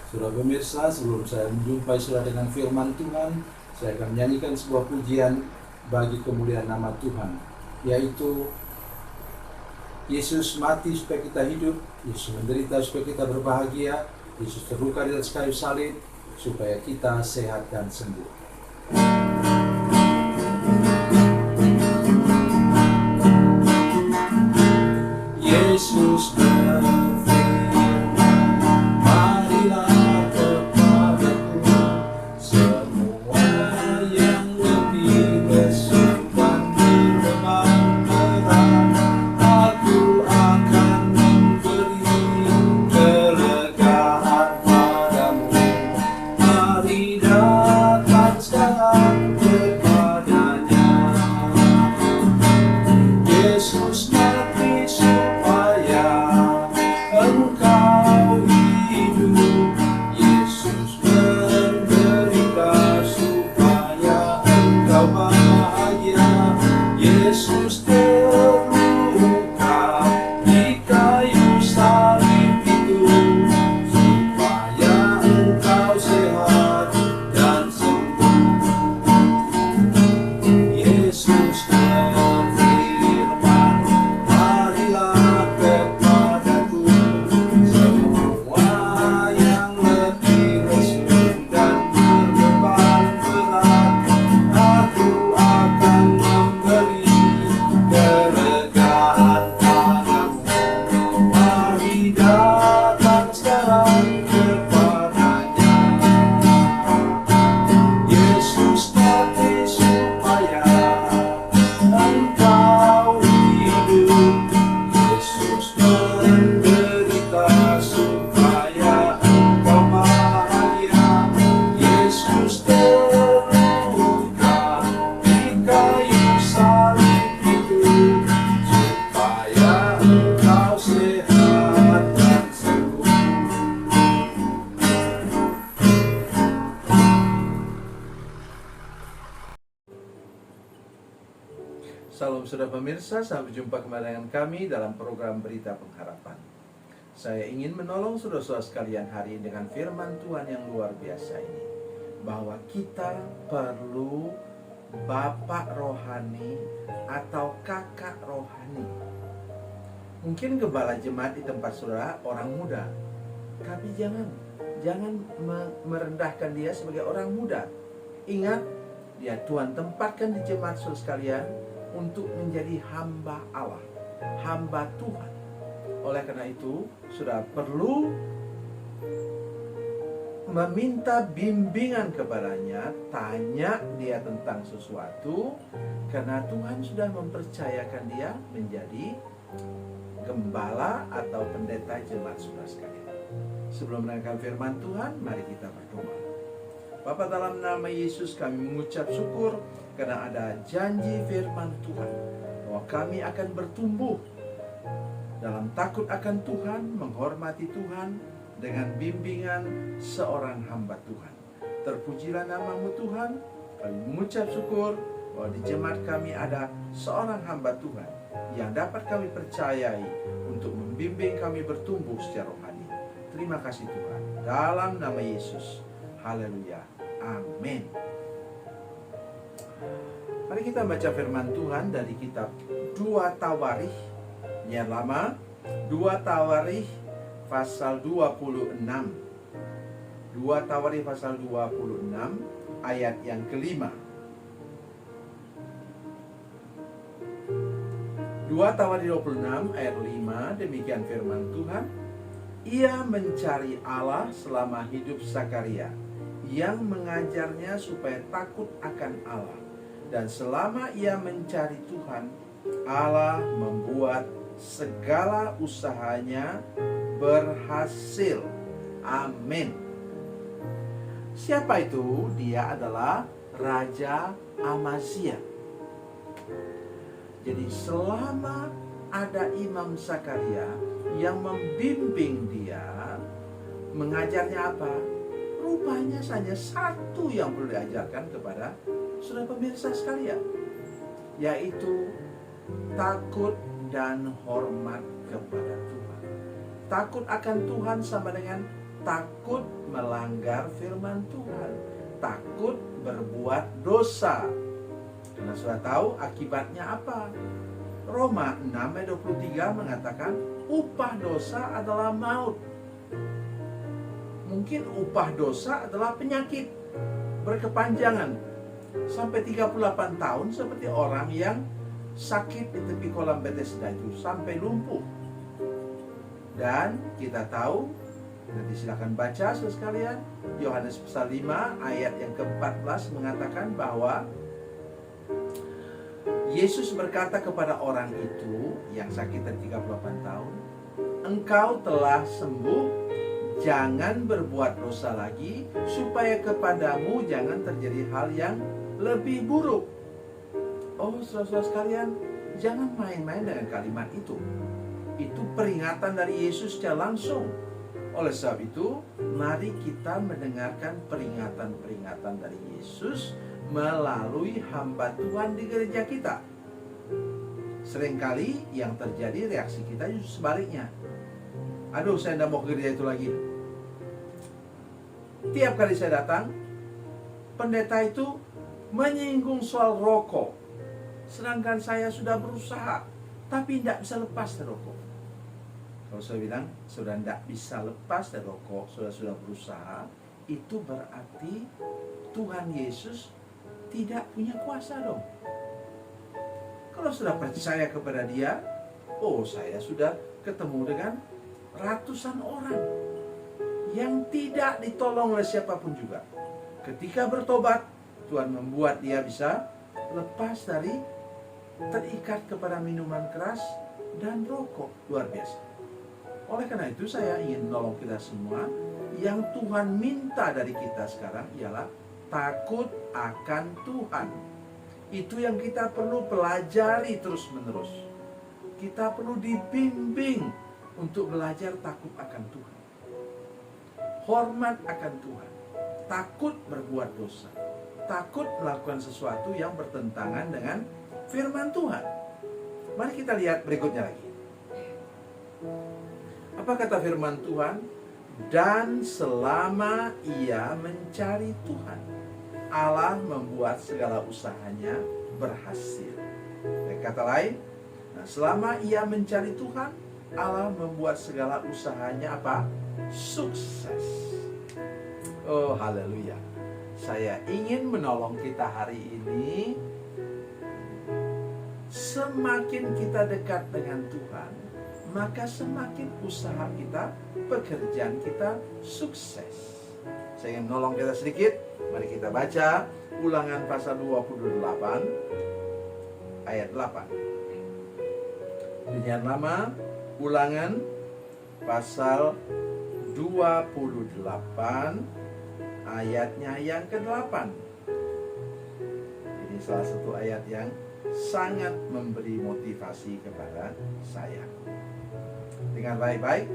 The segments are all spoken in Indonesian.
Saudara pemirsa, sebelum saya menjumpai saudara dengan firman Tuhan, saya akan menyanyikan sebuah pujian bagi kemuliaan nama Tuhan, yaitu Yesus mati supaya kita hidup, Yesus menderita supaya kita berbahagia, Yesus terluka di atas kayu salib supaya kita sehat dan sembuh. Yesus Salam saudara pemirsa, sampai jumpa kembali dengan kami dalam program Berita Pengharapan. Saya ingin menolong saudara-saudara sekalian hari ini dengan firman Tuhan yang luar biasa ini, bahwa kita perlu bapak rohani atau kakak rohani. Mungkin gembala jemaat di tempat saudara orang muda, tapi jangan merendahkan dia sebagai orang muda. Ingat, dia Tuhan tempatkan di jemaat saudara sekalian untuk menjadi hamba Allah, hamba Tuhan. Oleh karena itu, sudah perlu meminta bimbingan kepadanya, tanya dia tentang sesuatu, karena Tuhan sudah mempercayakan dia menjadi gembala atau pendeta jemaat saudara sekalian. Sebelum mendengarkan firman Tuhan, mari kita berdoa. Bapa, dalam nama Yesus kami mengucap syukur karena ada janji firman Tuhan bahwa kami akan bertumbuh dalam takut akan Tuhan, menghormati Tuhan dengan bimbingan seorang hamba Tuhan. Terpujilah namamu Tuhan. Kami mengucap syukur bahwa di jemaat kami ada seorang hamba Tuhan yang dapat kami percayai untuk membimbing kami bertumbuh secara rohani. Terima kasih Tuhan. Dalam nama Yesus. Haleluya. Amin. Mari kita baca firman Tuhan dari kitab 2 Tawarikh yang lama, 2 Tawarikh pasal 26. 2 Tawarikh pasal 26 ayat yang kelima. 2 Tawarikh 26 ayat 5, demikian firman Tuhan. Ia mencari Allah selama hidup Zakaria, yang mengajarnya supaya takut akan Allah. Dan selama ia mencari Tuhan, Allah membuat segala usahanya berhasil. Amin. Siapa itu? Dia adalah Raja Amazia. Jadi selama ada Imam Zakaria yang membimbing dia, mengajarnya apa? Rupanya saja satu yang perlu diajarkan kepada saudara pemirsa sekalian, yaitu takut dan hormat kepada Tuhan. Takut akan Tuhan sama dengan takut melanggar firman Tuhan, takut berbuat dosa. Karena sudah tahu akibatnya apa. Roma 6 ayat 23 mengatakan upah dosa adalah maut. Mungkin upah dosa adalah penyakit berkepanjangan sampai 38 tahun, seperti orang yang sakit di tepi kolam Bethesda itu sampai lumpuh. Dan kita tahu, nanti silakan baca sekalian, Yohanes pasal 5 ayat yang ke-14 mengatakan bahwa Yesus berkata kepada orang itu yang sakit dari 38 tahun, engkau telah sembuh, jangan berbuat dosa lagi, supaya kepadamu jangan terjadi hal yang lebih buruk. Oh, saudara-saudara sekalian, jangan main-main dengan kalimat itu. Itu peringatan dari Yesus secara langsung. Oleh sebab itu, mari kita mendengarkan peringatan-peringatan dari Yesus melalui hamba Tuhan di gereja kita. Seringkali yang terjadi reaksi kita justru sebaliknya. Aduh, saya tidak mau ke gereja itu lagi. Tiap kali saya datang, pendeta itu menyinggung soal rokok. Sedangkan saya sudah berusaha, tapi tidak bisa lepas dari rokok. Kalau saya bilang, sudah tidak bisa lepas dari rokok, sudah berusaha, itu berarti Tuhan Yesus tidak punya kuasa dong. Kalau sudah percaya kepada Dia, oh, saya sudah ketemu dengan ratusan orang yang tidak ditolong oleh siapapun juga. Ketika bertobat, Tuhan membuat dia bisa lepas dari terikat kepada minuman keras dan rokok. Luar biasa. Oleh karena itu saya ingin menolong kita semua. Yang Tuhan minta dari kita sekarang ialah takut akan Tuhan. Itu yang kita perlu pelajari terus menerus. Kita perlu dibimbing untuk belajar takut akan Tuhan, hormat akan Tuhan, takut berbuat dosa, takut melakukan sesuatu yang bertentangan dengan firman Tuhan. Mari kita lihat berikutnya lagi. Apa kata firman Tuhan? Dan selama ia mencari Tuhan, Allah membuat segala usahanya berhasil. Dengan kata lain, selama ia mencari Tuhan, Allah membuat segala usahanya apa? Sukses. Oh, haleluya. Saya ingin menolong kita hari ini. Semakin kita dekat dengan Tuhan, maka semakin usaha kita, pekerjaan kita sukses. Saya ingin menolong kita sedikit. Mari kita baca Ulangan pasal 28 ayat 8. Demikian lama Ulangan pasal 28 ayatnya yang ke-8. Ini salah satu ayat yang sangat memberi motivasi kepada saya. Dengar baik-baik.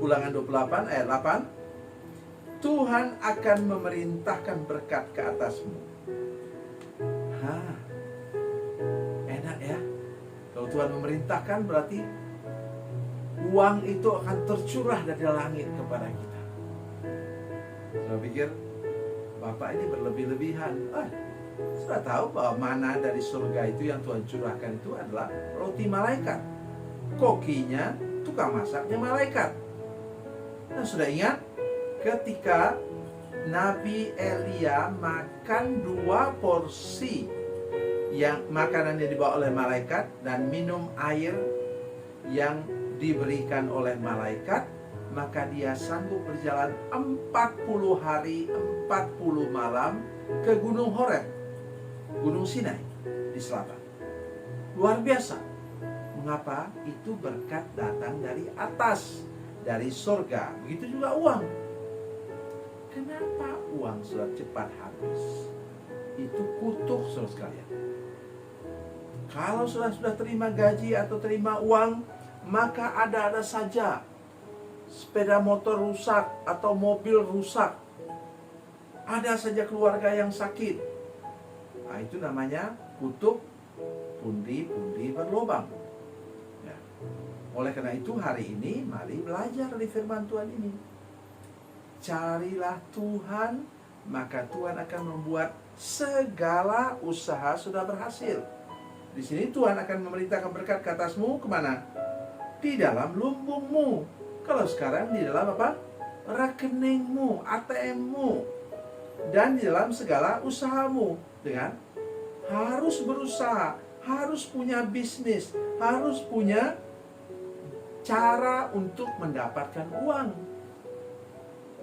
Ulangan 28 ayat 8. Tuhan akan memerintahkan berkat ke atasmu. Enak ya. Kalau Tuhan memerintahkan berarti uang itu akan tercurah dari langit kepada kita. Saya pikir Bapak ini berlebih-lebihan. Sudah tahu bahwa mana dari surga itu yang Tuhan curahkan itu adalah roti malaikat. Kokinya, tukang masaknya malaikat. Nah, sudah ingat ketika Nabi Elia makan 2 porsi yang makanan yang dibawa oleh malaikat dan minum air yang diberikan oleh malaikat, maka dia sanggup berjalan 40 hari 40 malam ke Gunung Horeb, Gunung Sinai di selatan. Luar biasa. Mengapa? Itu berkat datang dari atas, dari surga. Begitu juga uang. Kenapa uang sudah cepat habis? Itu kutuk, saudara sekalian. Kalau sudah terima gaji atau terima uang, maka ada saja sepeda motor rusak atau mobil rusak. Ada saja keluarga yang sakit. Nah, itu namanya kutuk, pundi-pundi berlobang. Ya. Oleh karena itu hari ini mari belajar dari firman Tuhan ini. carilah Tuhan, maka Tuhan akan membuat segala usaha sudah berhasil. Di sini Tuhan akan memerintahkan berkat ke atasmu kemana? Di dalam lumbungmu. Kalau sekarang di dalam apa? Rekeningmu, ATM-mu. Dan di dalam segala usahamu. Dengan harus berusaha, harus punya bisnis, harus punya cara untuk mendapatkan uang.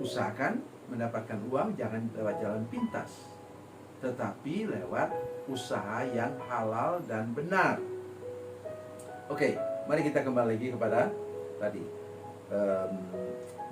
Usahakan mendapatkan uang jangan lewat jalan pintas, tetapi lewat usaha yang halal dan benar. Oke, mari kita kembali lagi kepada tadi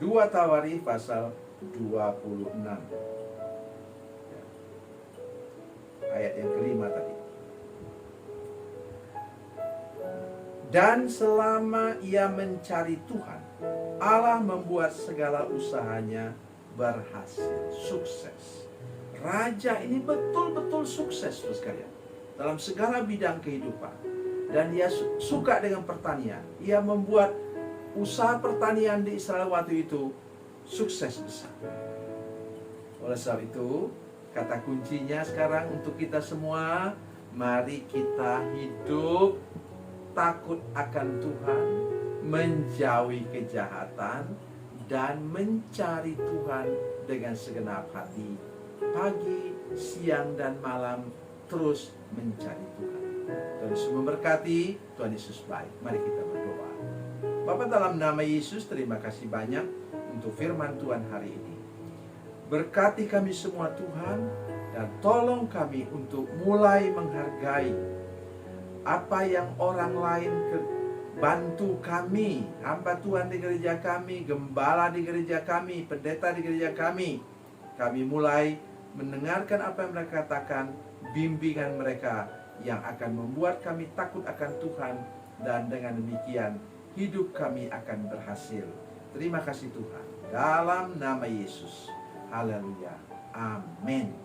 2 Tawarikh pasal 26 ayat yang kelima tadi. Dan selama ia mencari Tuhan, Allah membuat segala usahanya berhasil, sukses. Raja ini betul-betul sukses, terus sekalian, dalam segala bidang kehidupan. Dan dia suka dengan pertanian. Ia membuat usaha pertanian di Israel waktu itu sukses besar. Oleh sebab itu, kata kuncinya sekarang untuk kita semua, mari kita hidup takut akan Tuhan, menjauhi kejahatan, dan mencari Tuhan dengan segenap hati. Pagi, siang, dan malam terus mencari Tuhan. Tuhan Yesus memberkati, Tuhan Yesus baik. Mari kita berdoa. Bapa, dalam nama Yesus, terima kasih banyak untuk firman Tuhan hari ini. Berkati kami semua Tuhan, dan tolong kami untuk mulai menghargai apa yang orang lain bantu kami, hamba Tuhan di gereja kami, gembala di gereja kami, pendeta di gereja kami. Kami mulai mendengarkan apa yang mereka katakan, bimbingan mereka yang akan membuat kami takut akan Tuhan, dan dengan demikian hidup kami akan berhasil. Terima kasih Tuhan. Dalam nama Yesus. Haleluya. Amin.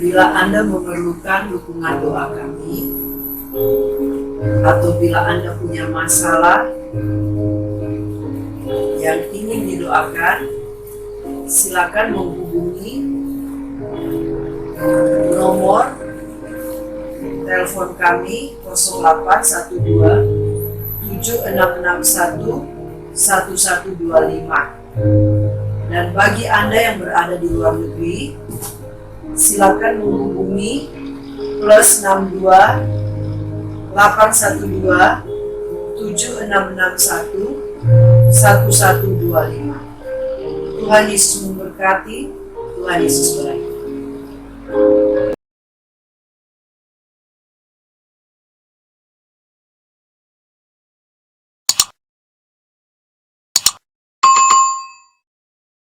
Bila Anda memerlukan dukungan doa kami, atau bila Anda punya masalah yang ingin didoakan, silakan menghubungi nomor telepon kami 0812 7661 1125. Dan bagi Anda yang berada di luar negeri, silakan menghubungi +62 812 7661 1125. Tuhan Yesus memberkati, Tuhan Yesus berkati.